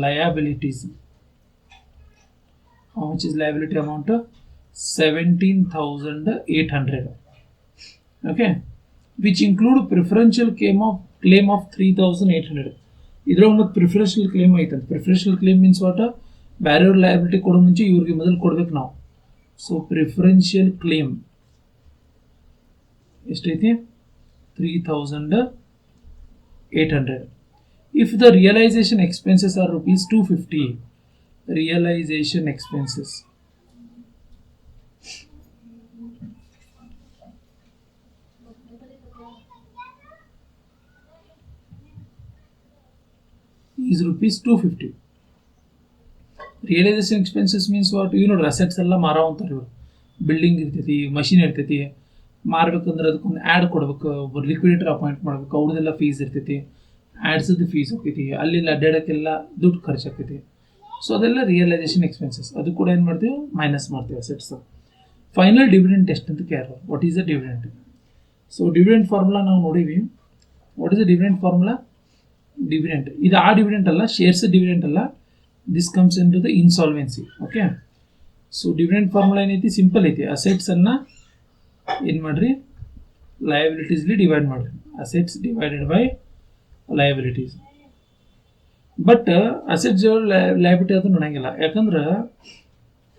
Liabilities. How much is liability amount? 17,800. Okay. Which include preferential claim of 3,800. ಇದ್ರಾಗ ಮತ್ತು preferential claim ಐತೆ. Preferential claim means what? ಬ್ಯಾರೆಯವ್ರ liability ಕೊಡೋ ಮುಂಚೆ ಇವ್ರಿಗೆ ಮೊದಲು ಕೊಡ್ಬೇಕು ನಾವು. ಸೊ ಪ್ರಿಫರೆನ್ಷಿಯಲ್ ಕ್ಲೇಮ್ ಎಷ್ಟೈತಿ 3,800. If the realization expenses are rupees 250, realization expenses is rupees 250. Realization expenses means what? You know, assets ಎಲ್ಲ ಮಾರೋ ಅಂತಾರೆ ಇವರು. ಬಿಲ್ಡಿಂಗ್ ಇರ್ತೈತಿ, ಮಷಿನ್ ಇರ್ತೈತಿ, ಮಾರ್ಬೇಕಂದ್ರೆ ಅದಕ್ಕೊಂದು ಆ್ಯಡ್ ಕೊಡ್ಬೇಕು, ಒಬ್ಬರು ಲಿಕ್ವಿಡೇಟರ್ ಅಪಾಯಿಂಟ್ ಮಾಡ್ಬೇಕು, ಅವ್ರದ್ದೆಲ್ಲ ಫೀಸ್ ಇರ್ತೈತಿ, ಆ್ಯಡ್ಸದ್ದು ಫೀಸ್ ಹೋಗ್ತೈತಿ, ಅಲ್ಲಿ ಅಡ್ಡಾಡೋಕ್ಕೆಲ್ಲ ದುಡ್ಡು ಖರ್ಚಾಗ್ತೈತಿ. ಸೊ ಅದೆಲ್ಲ ರಿಯಲೈಸೇಷನ್ ಎಕ್ಸ್ಪೆನ್ಸಸ್. ಅದು ಕೂಡ ಏನು ಮಾಡ್ತೀವಿ ಮೈನಸ್ ಮಾಡ್ತೀವಿ ಅಸೆಟ್ಸ್. ಫೈನಲ್ ಡಿವಿಡೆಂಟ್ ಎಷ್ಟು ಅಂತ ಕೇಳ್ತಾರೆ. What is the dividend? So dividend formula ನಾವು ನೋಡೀವಿ. What is the dividend formula? Dividend ಇದು ಆ ಡಿವಿಡೆಂಟ್ ಅಲ್ಲ, ಶೇರ್ಸ್ ಡಿವಿಡೆಂಟ್ ಅಲ್ಲ. This comes into the insolvency. Okay. So dividend formula ಏನೈತಿ? ಸಿಂಪಲ್ ಐತಿ. ಅಸೆಟ್ಸನ್ನು ಏನು ಮಾಡಿರಿ ಲಯಬಿಲಿಟೀಸ್ಲಿ ಡಿವೈಡ್ ಮಾಡಿರಿ. Assets divided by liabilities. But assets liability ಅದು ನೋಡಂಗಿಲ್ಲ. ಯಾಕಂದ್ರೆ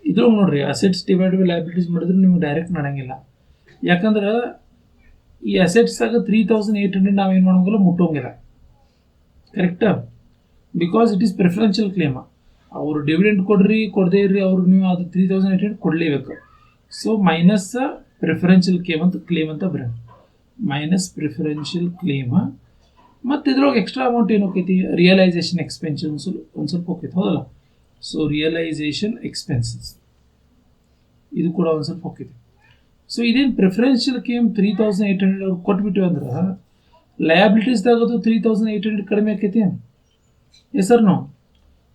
ಇದ್ರಾಗ ನೋಡ್ರಿ ಅಸೆಟ್ಸ್ ಡಿವೈಡ್ ಬೈ ಲಯಬಿಲಿಟೀಸ್ ಮಾಡಿದ್ರೆ ನಿಮ್ಗೆ ಡೈರೆಕ್ಟ್ ನೋಡಂಗಿಲ್ಲ. ಯಾಕಂದ್ರೆ ಈ ಅಸೆಟ್ಸಾಗ 3,800 ನಾವೇನು ಮಾಡೋಂಗಿಲ್ಲ, ಮುಟ್ಟೋಂಗಿಲ್ಲ. ಕರೆಕ್ಟಾ? Because it is preferential claim. ಅವರು ಡಿವಿಡೆಂಟ್ ಕೊಡ್ರಿ ಕೊಡದೇ ಇರ್ರಿ, ಅವ್ರು ನೀವು ಅದು 3,800 ಕೊಡಲೇಬೇಕು. ಸೊ ಮೈನಸ್ ಪ್ರಿಫರೆನ್ಷಿಯಲ್ ಕ್ಲೇಮ್ ಅಂತ ಬರೋಣ. Minus preferential claim. ಮತ್ತು ಇದ್ರೊಳಗೆ ಎಕ್ಸ್ಟ್ರಾ ಅಮೌಂಟ್ ಏನು ಹೋಗ್ತೈತಿ? ರಿಯಲೈಸೇಷನ್ ಎಕ್ಸ್ಪೆನ್ಷನ್ಸ್ ಒಂದು ಸ್ವಲ್ಪ ಹೋಗ್ತೈತಿ, ಹೌದಲ್ಲ? ಸೊ ರಿಯಲೈಸೇಷನ್ ಎಕ್ಸ್ಪೆನ್ಸಸ್ ಇದು ಕೂಡ ಒಂದು ಸ್ವಲ್ಪ ಹೋಗ್ತೈತಿ. ಸೊ ಇದೇನು ಪ್ರಿಫರೆನ್ಷಿಯಲ್ ಕ್ಲೇಮ್ 3,800 ಅವ್ರು ಕೊಟ್ಬಿಟ್ಟಿವಿ ಅಂದ್ರೆ ಲಯಬಿಲಿಟೀಸ್ದಾಗದು 3,800 ಕಡಿಮೆ ಆಕೈತಿ. Yes sir no?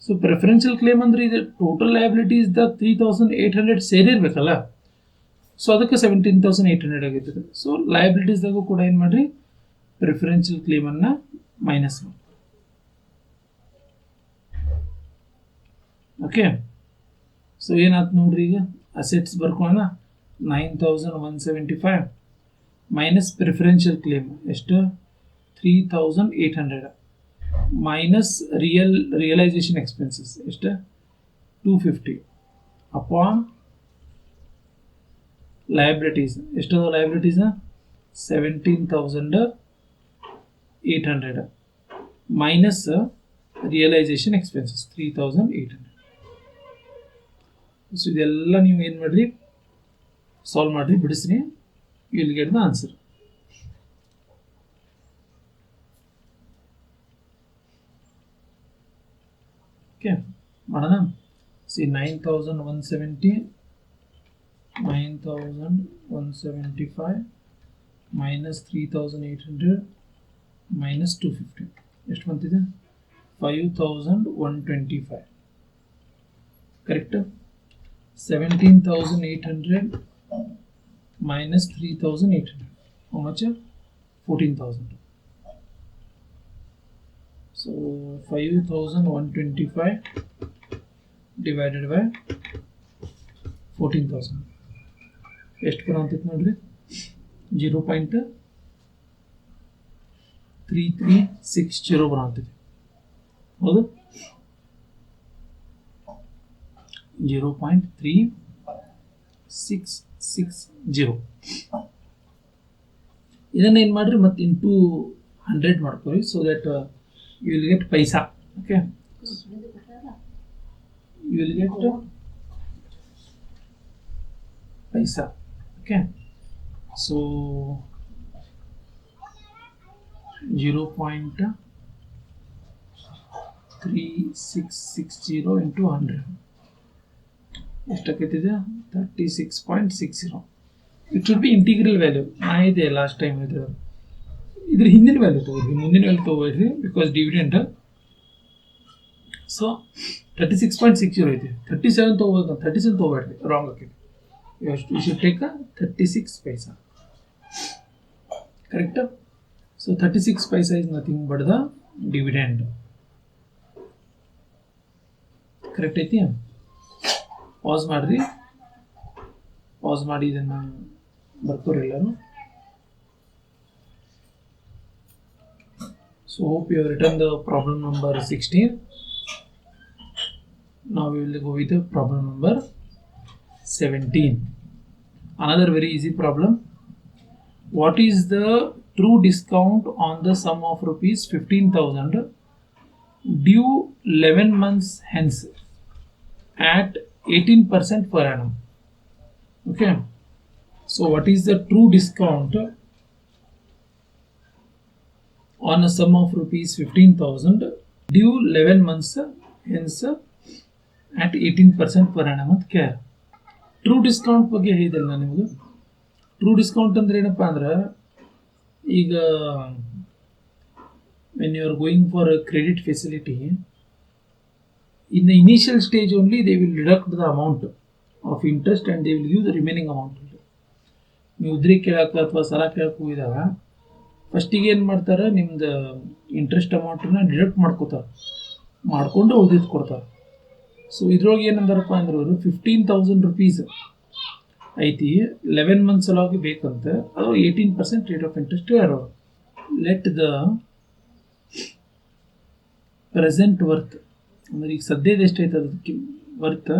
So preferential claim ಅಂದ್ರೆ ಇದು ಟೋಟಲ್ ಲಯಬಿಲಿಟೀಸ್ದಾಗ 3,800 ಸೇರಿರ್ಬೇಕಲ್ಲ. ಸೊ ಅದಕ್ಕೆ 17,800 ಆಗೈತದೆ. ಸೊ ಲಯಬಿಲಿಟೀಸ್ದಾಗೂ ಕೂಡ ಏನು ಮಾಡಿರಿ ಪ್ರಿಫರೆನ್ಷಿಯಲ್ ಕ್ಲೇಮನ್ನು ಮೈನಸ್ ಮಾಡಿ. ಓಕೆ. ಸೊ ಏನಾಯ್ತು ನೋಡ್ರಿ, ಈಗ ಅಸೆಟ್ಸ್ ಬರ್ಕೊಳ್ಳೋಣ. 9175 ಮೈನಸ್ ಪ್ರಿಫರೆನ್ಷಿಯಲ್ ಕ್ಲೇಮ್ ಎಷ್ಟು 3800 ಮೈನಸ್ ರಿಯಲೈಸೇಷನ್ ಎಕ್ಸ್ಪೆನ್ಸಸ್ ಎಷ್ಟು 250 ಅಪಾನ್ ಲಯಬಿಲಿಟೀಸ್ ಎಷ್ಟು liabilities 17800 minus realisation expenses 3800. So ಇದೆಲ್ಲ ನೀವು ಏನು ಮಾಡಿರಿ, ಸಾಲ್ವ್ ಮಾಡಿರಿ, ಬಿಡಿಸ್ರಿ, you will get the answer. Okay, ಮಾಡೋಣ. ಸಿ 9170 9175 ಮೈನಸ್ 3800 ಮೈನಸ್ 250 ಎಷ್ಟು ಬಂತಿದೆ 5125. Correct. 17800 minus 3800, how much? 14,000. So 5125 divided by 14,000 ಎಷ್ಟು ಬರುವಂತೈತೆ ನೋಡ್ರಿ 0.3360 ಬರುವಂತೈತೆ. ಹೌದು, 0.3660. ಇದನ್ನ ಏನು ಮಾಡ್ರಿ ಮತ್ತೆ ಇಂಟು 100 ಮಾಡ್ಕೊಳ್ಳಿ, so that you will get paisa. Okay, you will get paisa. Okay, so 0.3660 into 100 ಎಷ್ಟಾಗ್ತಿದೆ 36.60. It should be integral value. ನಾ ಇದೆ ಲಾಸ್ಟ್ ಟೈಮ್ ಇದೆ, ಇದ್ರ ಹಿಂದಿನ ವ್ಯಾಲ್ಯೂ ತಗೋರಿ, ಮುಂದಿನ ವ್ಯಾಲ್ಯೂ ತಗೋರಿ, ಬಿಕಾಸ್ ಡಿವಿಡೆಂಡ್. ಸೊ 36.60 ಐತಿ, 37 ತಗೋಬೇಕು, 37 ತಗೋಬೇಡ್ರಿ, ರಾಂಗ್ ಆಗಿದೆ. You should take 36 paisa. Correct. So 36 paisa is nothing but the dividend. Correct ಐತಿ. ಪಾಸ್ ಮಾಡ್ರಿ, ಪಾಸ್ ಮಾಡಿ ಇದನ್ನು ಬರ್ಕೋರಿ ಎಲ್ಲರೂ. So hope you have written the problem number 16. Now we will go with the problem number 17. Another very easy problem. What is the true discount on the sum of rupees 15,000 due 11 months hence at 18% per annum? Okay, so what is the true discount on a sum of rupees 15,000 due 11 months hence at 18% per annum ಅಂತ ಕೇಳ. True discount ಬಗ್ಗೆ ಹೇಳಿದೆಲ್ಲ ನಾನು ನಿಮಗೆ. True discount ಅಂದ್ರೆ ಏನಪ್ಪ ಅಂದ್ರೆ, ಈಗ when you are going for a credit facility, in the initial stage only they will deduct the amount of interest and they will give the remaining amount. ನೀವು ಉದ್ರಿ ಕೇಳಕ್ಕೆ ಅಥವಾ ಸಾಲ ಕೇಳಕ್ಕೆ ಹೋಗಿದಾಗ ಫಸ್ಟಿಗೆ ಏನು ಮಾಡ್ತಾರೆ, ನಿಮ್ದು ಇಂಟ್ರೆಸ್ಟ್ ಅಮೌಂಟನ್ನ ಡಿಡಕ್ಟ್ ಮಾಡ್ಕೊಂಡು ಉಳಿದಿದ್ದು ಕೊಡ್ತಾರೆ. ಸೊ ಇದ್ರೊಳಗೆ ಏನಂದಾರಪ್ಪ ಅಂದ್ರೆ ಅವರು 15,000 rupees ಐತಿ, 11 months ಸಲುವಾಗಿ ಬೇಕಂತ, ಅದು 18% ರೇಟ್ ಆಫ್ ಇಂಟ್ರೆಸ್ಟ್ ಯಾರು. ಲೆಟ್ ದ ಪ್ರೆಸೆಂಟ್ ವರ್ತ್ ಅಂದ್ರೆ ಈಗ ಸದ್ಯದ ಎಷ್ಟೈತೆ ಅದಕ್ಕೆ ವರ್ತ್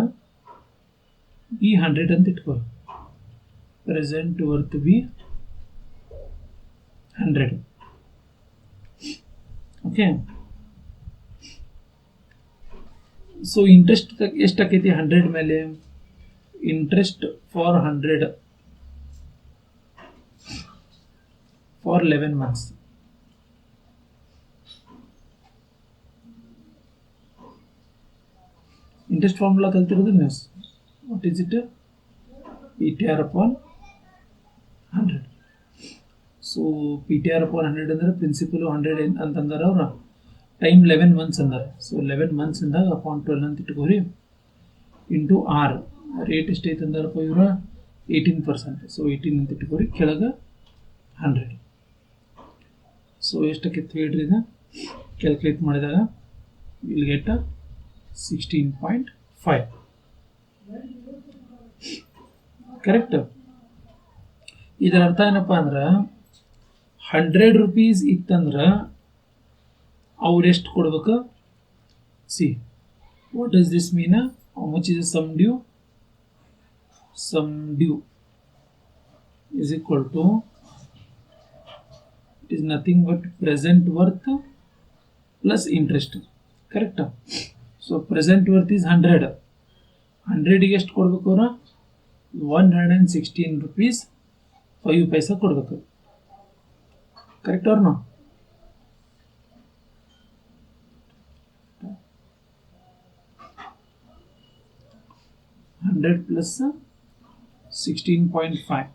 ಬಿ 100 ಅಂತ ಇಟ್ಕೋ. Present worth be 100. Okay, so interest ಎಷ್ಟಾಕೈತಿ 100 ಮೇಲೆ, interest for 100 for 11 months. Interest formula ಕಲ್ತಿರೋದು ನೀವು. What is it? PTR upon 100. So PTR upon 100 ಅಂದ್ರೆ ಪ್ರಿನ್ಸಿಪಲ್ 100 ಅಂತಂದಾರ ಅವ್ರ, ಟೈಮ್ 11 months ಅಂದಾರ. ಸೊ 11 months ಅಂದಾಗ ಅಪಾನ್ 12 ಅಂತ ಇಟ್ಕೋರಿ, ಇಂಟು ಆರ್. ರೇಟ್ ಎಷ್ಟೈತೆ ಅಂದಾರಪ್ಪ ಇವ್ರ 18%. ಸೊ 18 ಅಂತ ಇಟ್ಕೋರಿ, ಕೆಳಗೆ 100. ಸೊ ಎಷ್ಟಕ್ಕೆ ಹೇಳ್ರಿ ಇದು ಕ್ಯಾಲ್ಕುಲೇಟ್ ಮಾಡಿದಾಗ ವಿಲ್ ಗೆಟ್ 16.5. 5. ಕರೆಕ್ಟ್. ಇದರ ಅರ್ಥ ಏನಪ್ಪ ಅಂದ್ರೆ 100 rupees ಇತ್ತಂದ್ರೆ ಅವ್ರು ಎಷ್ಟು ಕೊಡ್ಬೇಕು? See what does this mean? How much is sum due? Sum due is equal to, it is nothing but present worth plus interest. Correct? So present worth is 100. 100 ಗೆ ಎಷ್ಟು ಕೊಡಬೇಕು ಅವರ? 116 rupees 5 ಪೈಸಾ ಕೊಡಬೇಕು. ಕರೆಕ್ಟ್ ಅವ್ರ ನೋ? $100 plus 16.5.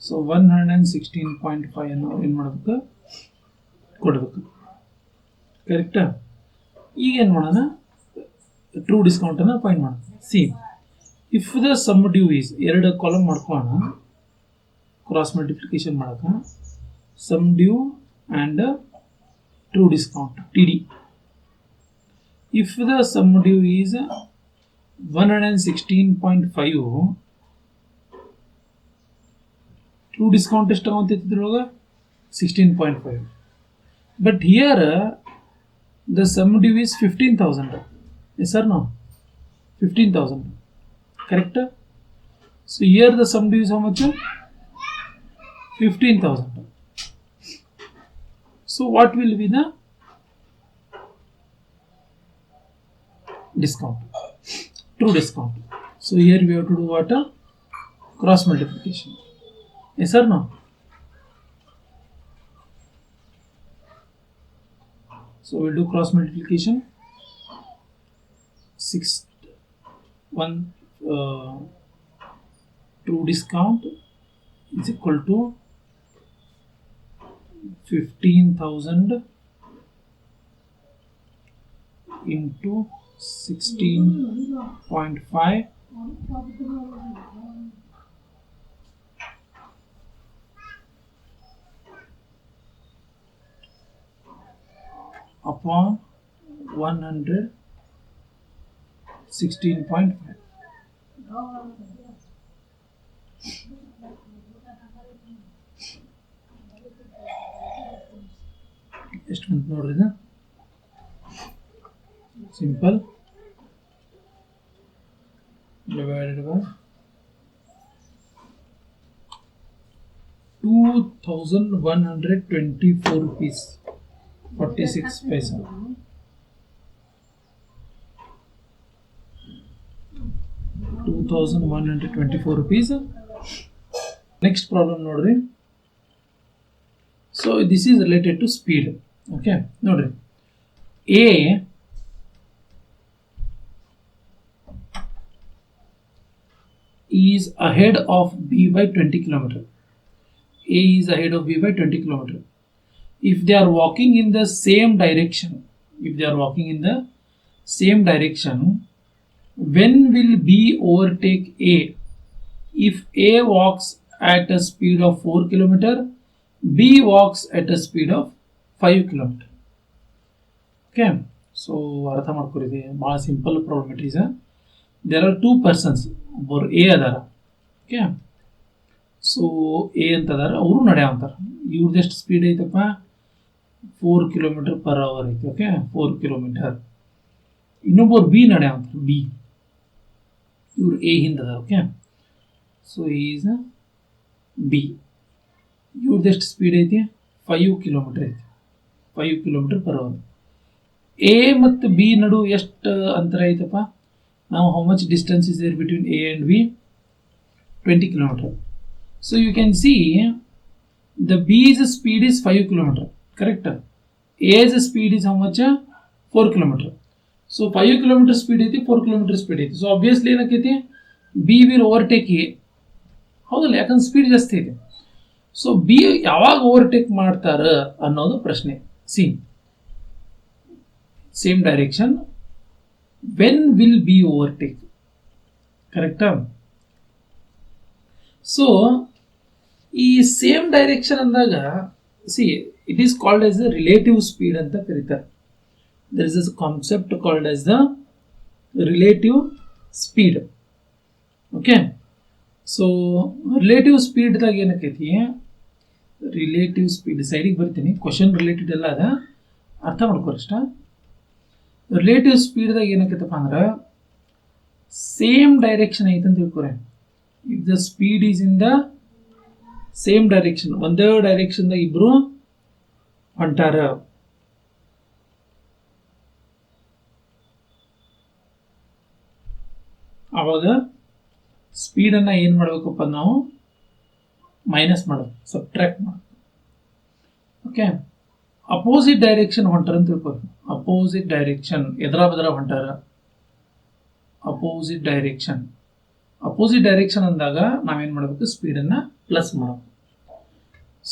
ಸೊ 116.5 ಅನ್ನು ಏನು ಮಾಡಬೇಕು? ಕೊಡಬೇಕು. ಕರೆಕ್ಟಾ? ಈಗ ಏನು ಮಾಡೋಣ? ಟ್ರೂ ಡಿಸ್ಕೌಂಟನ್ನು ಫೈಂಡ್ ಮಾಡೋಣ. See if the sum due is, ಎರಡು ಕಾಲಮ್ ಮಾಡ್ಕೊಳ್ಳೋಣ, ಕ್ರಾಸ್ ಮಲ್ಟಿಪ್ಲಿಕೇಶನ್ ಮಾಡೋಕೆ. Sum due and true discount TD. If the sum due is 116.5, true discount ಎಷ್ಟು ಆಗುತ್ತಿದ್ರೊಳಗೆ? 16.5. But here the sum due is 15,000. Yes sir no? 15,000. Correct? So here the sum due is how much? 15,000. So what will be the discount? True discount. So here we have to do what? Cross multiplication. Yes or no? So we'll do cross multiplication. 1 true discount is equal to 15,000 into 16.5 upon 116.5. ಎಷ್ಟು ಬಂತು ನೋಡ್ರಿ ಇದು? Simple. Divided by 2,124 rupees 46 paisa. 2,124 rupees. Next problem nodri. So this is related to speed. Okay, nodri. A is ahead of B by 20 km. A is ahead of B by 20 km. If they are walking in the same direction, when will B overtake A? If A walks at a speed of 4 km, B walks at a speed of 5 km. Okay, so ಅರ್ಥ ಮಾಡ್ಕೊರಿ, ಭಾಳ simple problem it is. There are 2 persons. ಒಬ್ಬರು A ಅದಾರ. Okay, so A ಅಂತ ಅದಾರ, ಅವರು ನಡೆಯಂತಾರ. ಇವ್ರದ್ದು ಎಷ್ಟು ಸ್ಪೀಡ್ ಐತಪ್ಪ? 4 km/h ಐತಿ. Okay, 4 km. ಇನ್ನೊಬ್ಬರು ಬಿ ನಡೆಯಂತಾರ, ಬಿ. ಇವ್ರು ಎ ಹಿಂದೆ ಅದಾರ. Okay, so is B. ಇವ್ರದ್ದು ಎಷ್ಟು ಸ್ಪೀಡ್ ಐತಿ? 5 km ಐತಿ. 5 km/h. ಎ ಮತ್ತು ಬಿ ನಡು ಎಷ್ಟು ಅಂತರ ಐತಪ್ಪ? Now how much distance is there between A and B? 20 km. So you can see the B's speed is 5 km. Correct? A's speed is how much? 4 km. So 5 km speed ಐತಿ, 4 km speed ಐತಿ. So obviously ಏನಕ್ಕೈತಿ? B will overtake A. ಹೌದಲ್ಲ, ಯಾಕಂದ್ರೆ speed ಜಾಸ್ತಿ ಐತಿ. So B ಯಾವಾಗ overtake ಮಾಡ್ತಾರ ಅನ್ನೋದು ಪ್ರಶ್ನೆ. See same direction, when will B overtake? Correct? So ಈ ಸೇಮ್ ಡೈರೆಕ್ಷನ್ ಅಂದಾಗ, see it is called as the relative speed ಅಂತ ಕರೀತಾರೆ. There is a concept called as the relative speed. Okay, so relative ಸ್ಪೀಡ್ದಾಗ ಏನಕ್ಕೈತಿ, relative speed ಸೈಡಿಗೆ ಬರ್ತೀನಿ, question related ಎಲ್ಲ ಅದ, ಅರ್ಥ ಮಾಡ್ಕೋರಿ ಅಷ್ಟ. ರಿಲೇಟಿವ್ ಸ್ಪೀಡ್ದಾಗ ಏನಕ್ಕೈತಪ್ಪ ಅಂದ್ರೆ ಸೇಮ್ ಡೈರೆಕ್ಷನ್ ಐತೆ ಅಂತ ತಿಳ್ಕೊರಿ. If the speed is in the same direction, ಒಂದೇ ಡೈರೆಕ್ಷನ್ದಾಗ ಇಬ್ರು ಹೊಂಟಾರ, ಆವಾಗ ಸ್ಪೀಡನ್ನು ಏನು ಮಾಡಬೇಕಪ್ಪ ನಾವು ಮೈನಸ್ ಮಾಡೋದು, ಸಬ್ಟ್ರಾಕ್ಟ್ ಮಾಡೋದು. ಓಕೆ, ಅಪೋಸಿಟ್ ಡೈರೆಕ್ಷನ್ ಹೊಂಟಾರ ಅಂತ ತಿಳ್ಕೊರಿ. ಅಪೋಸಿಟ್ ಡೈರೆಕ್ಷನ್ ಎದರ ಬದರ ಹೊಂಟಾರ, ಅಪೋಸಿಟ್ ಡೈರೆಕ್ಷನ್. ಅಪೋಸಿಟ್ ಡೈರೆಕ್ಷನ್ ಅಂದಾಗ ನಾವೇನು ಮಾಡಬೇಕು, ಸ್ಪೀಡನ್ನು ಪ್ಲಸ್ ಮಾಡಬೇಕು.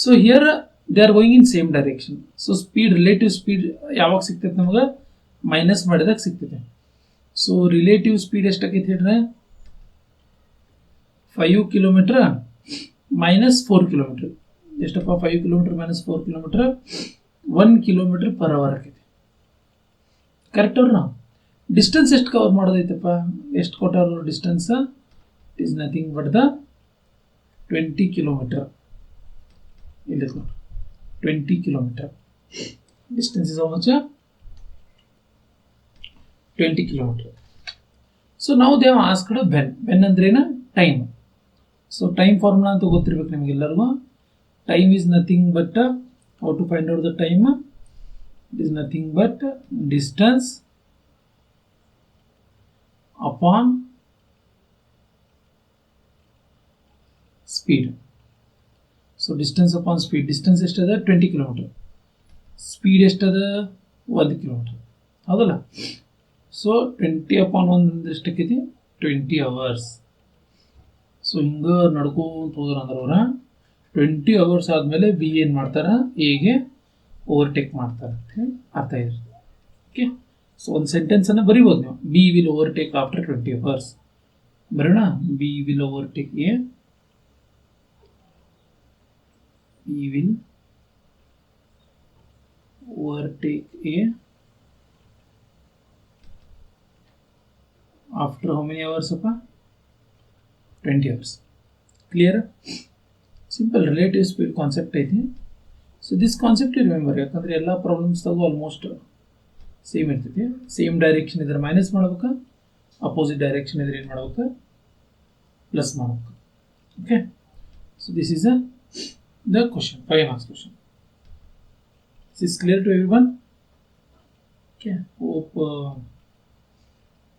So here they are going in same direction. So speed, relative speed ಯಾವಾಗ ಸಿಗ್ತೈತೆ ನಮ್ಗೆ, ಮೈನಸ್ ಮಾಡಿದಾಗ ಸಿಗ್ತೈತೆ. ಸೊ ರಿಲೇಟಿವ್ ಸ್ಪೀಡ್ ಎಷ್ಟಾಗೈತೆ ಹೇಳ್ರೆ, 5 ಕಿಲೋಮೀಟರ್ ಮೈನಸ್ 4 ಕಿಲೋಮೀಟರ್. ಎಷ್ಟಪ್ಪ, 5 kilometre minus 4 kilometre 1 kilometre per hour ಆಕೈತಿ. ಕರೆಕ್ಟ್ ಅವ್ರ. ನಾವು ಡಿಸ್ಟೆನ್ಸ್ ಎಷ್ಟು ಕವರ್ ಮಾಡೋದೈತಪ್ಪ, ಎಷ್ಟು ಕೊಟ್ಟಾರ distance, it is nothing but the 20 kilometre. ಇಲ್ಲಿ 20 kilometre distance is how much, 20 kilometre. So ನಾವು ದೇವ್ ಆಸ್ಕಡ್ ಬೆನ್ ಅಂದ್ರೇನ ಟೈಮ್. ಸೊ ಟೈಮ್ ಫಾರ್ಮುಲಾ ಅಂತ ಗೊತ್ತಿರ್ಬೇಕು ನಿಮಗೆಲ್ಲರಿಗೂ. Time is nothing but, how to find out the time, it is nothing but distance upon speed. So distance upon speed, distance ಎಷ್ಟದ 20 kilometre, speed ಎಷ್ಟದ 1 kilometre, ಹೌದಲ್ಲ. So 20 upon 1 ಅಂದ್ರೆ ಎಷ್ಟಾಕೈತಿ, 20 hours. So ಹಿಂಗೆ ನಡ್ಕೊಂತ ಹೋದ್ರ ಅಂದ್ರೆ ಅವ್ರ 20 ಅವರ್ಸ್ ಆದಮೇಲೆ ಬಿ ಏನು ಮಾಡ್ತಾರೆ, ಎಗೆ ಓವರ್ಟೇಕ್ ಮಾಡ್ತಾರೆ ಅಂತ ಹೇಳಿ ಅರ್ಥ ಇರುತ್ತೆ. ಓಕೆ, ಸೊ ಒಂದು ಸೆಂಟೆನ್ಸನ್ನು ಬರಿಬೋದು ನೀವು, B will overtake after 20 hours. ಬರೋಣ, B will overtake A, B will overtake A after how many hours appa, 20 hours. Clear? Simple relative speed concept ಐತಿ. ಸೊ ದಿಸ್ ಕಾನ್ಸೆಪ್ಟ್ ರಿಮೆಂಬರ್, ಯಾಕಂದ್ರೆ ಎಲ್ಲ ಪ್ರಾಬ್ಲಮ್ಸ್ದಾಗೂ ಆಲ್ಮೋಸ್ಟ್ ಸೇಮ್ ಇರ್ತೈತಿ. Same direction ಇದ್ರೆ minus ಮಾಡ್ಬೇಕು, opposite direction ಇದ್ರೆ ಏನು ಮಾಡ್ಬೇಕು, ಪ್ಲಸ್ ಮಾಡ್ಬೇಕು. Okay, so this is the question, 5 marks question. This is clear to everyone? Okay, hope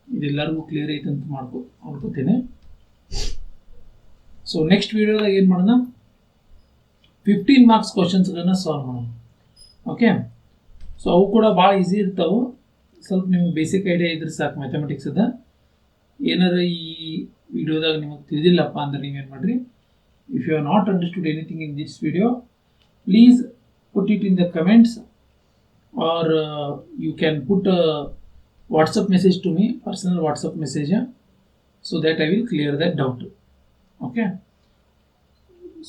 ಇದೆಲ್ಲರಿಗೂ ಕ್ಲಿಯರ್ ಐತೆ ಅಂತ ಅನ್ಕೋತೀನಿ. ಸೊ ನೆಕ್ಸ್ಟ್ ವಿಡಿಯೋದಾಗ ಏನು ಮಾಡೋಣ, 15 marks ಕ್ವಶನ್ಸ್ಗಳನ್ನ ಸಾಲ್ವ್ ಮಾಡೋಣ. ಓಕೆ, ಸೊ ಅವು ಕೂಡ ಭಾಳ ಈಸಿ ಇರ್ತಾವೆ. ಸ್ವಲ್ಪ ನಿಮ್ಗೆ ಬೇಸಿಕ್ ಐಡಿಯಾ ಇದ್ರೆ ಸಾಕು ಮ್ಯಾಥಮೆಟಿಕ್ಸ್ ಅದ. ಏನಾರ ಈ ವಿಡಿಯೋದಾಗ ನಿಮಗೆ ತಿಳಿದಿಲ್ಲಪ್ಪ ಅಂದ್ರೆ ನೀವೇನು ಮಾಡಿರಿ, if you are not understood anything in this video, please put it in the comments, or you can put WhatsApp message to me, personal WhatsApp message, so that I will clear that doubt. Okay,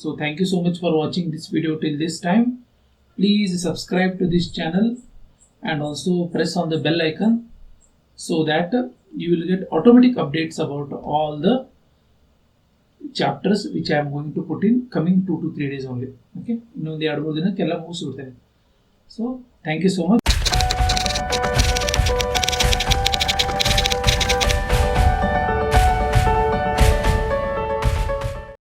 so thank you so much for watching this video till this time. Please subscribe to this channel and also press on the bell icon so that you will get automatic updates about all the chapters which I am going to put in coming 2 to 3 days only. Okay, ಇನ್ನೊಂದು 2-3 ದಿನಕ್ಕೆಲ್ಲ ಮುಗಿಸ್ಬಿಡ್ತೇನೆ. So thank you so much.